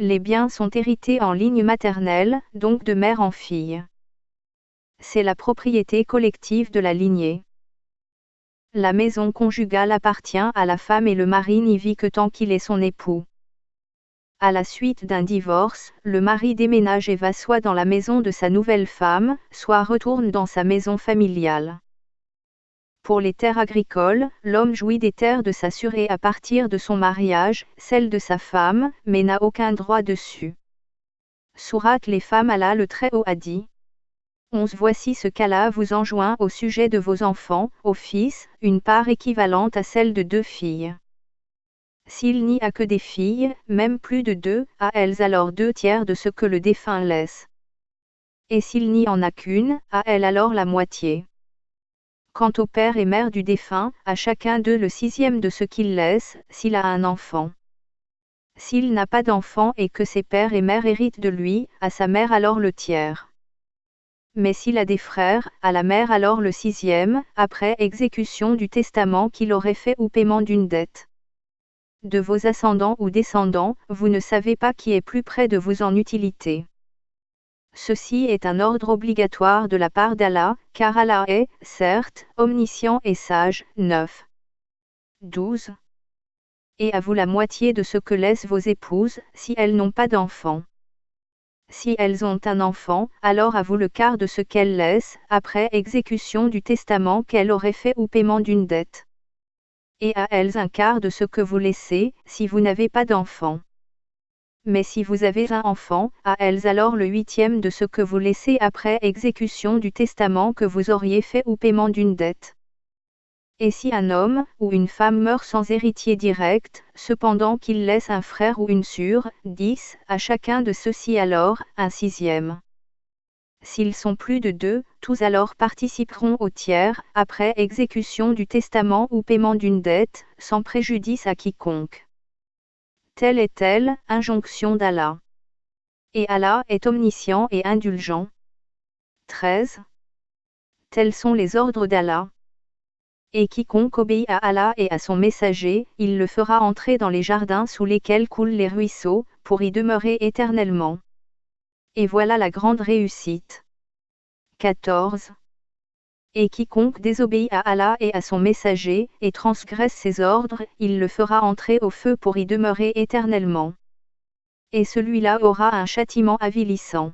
Les biens sont hérités en ligne maternelle, donc de mère en fille. C'est la propriété collective de la lignée. La maison conjugale appartient à la femme et le mari n'y vit que tant qu'il est son époux. À la suite d'un divorce, le mari déménage et va soit dans la maison de sa nouvelle femme, soit retourne dans sa maison familiale. Pour les terres agricoles, l'homme jouit des terres de sa surée à partir de son mariage, celles de sa femme, mais n'a aucun droit dessus. Sourate les femmes, Allah le Très-Haut a dit. 11 Voici ce qu'Allah vous enjoint au sujet de vos enfants, aux fils, une part équivalente à celle de 2 filles. S'il n'y a que des filles, même plus de 2, à elles alors 2/3 de ce que le défunt laisse. Et s'il n'y en a qu'une, à elle alors la moitié. Quant au père et mère du défunt, à chacun d'eux le 6e de ce qu'il laisse, s'il a un enfant. S'il n'a pas d'enfant et que ses pères et mères héritent de lui, à sa mère alors le tiers. Mais s'il a des frères, à la mère alors le 6e, après exécution du testament qu'il aurait fait ou paiement d'une dette. De vos ascendants ou descendants, vous ne savez pas qui est plus près de vous en utilité. Ceci est un ordre obligatoire de la part d'Allah, car Allah est, certes, omniscient et sage. 9. 12. Et à vous la moitié de ce que laissent vos épouses, si elles n'ont pas d'enfant. Si elles ont un enfant, alors à vous le quart de ce qu'elles laissent, après exécution du testament qu'elles auraient fait ou paiement d'une dette. Et à elles un quart de ce que vous laissez, si vous n'avez pas d'enfant. Mais si vous avez un enfant, à elles alors le 8e de ce que vous laissez après exécution du testament que vous auriez fait ou paiement d'une dette. Et si un homme ou une femme meurt sans héritier direct, cependant qu'il laisse un frère ou une sœur, 10, à chacun de ceux-ci alors, un 6e. S'ils sont plus de 2, tous alors participeront au tiers, après exécution du testament ou paiement d'une dette, sans préjudice à quiconque. Telle est injonction d'Allah. Et Allah est omniscient et indulgent. 13. Tels sont les ordres d'Allah. Et quiconque obéit à Allah et à son messager, il le fera entrer dans les jardins sous lesquels coulent les ruisseaux, pour y demeurer éternellement. Et voilà la grande réussite. 14. Et quiconque désobéit à Allah et à son messager, et transgresse ses ordres, il le fera entrer au feu pour y demeurer éternellement. Et celui-là aura un châtiment avilissant.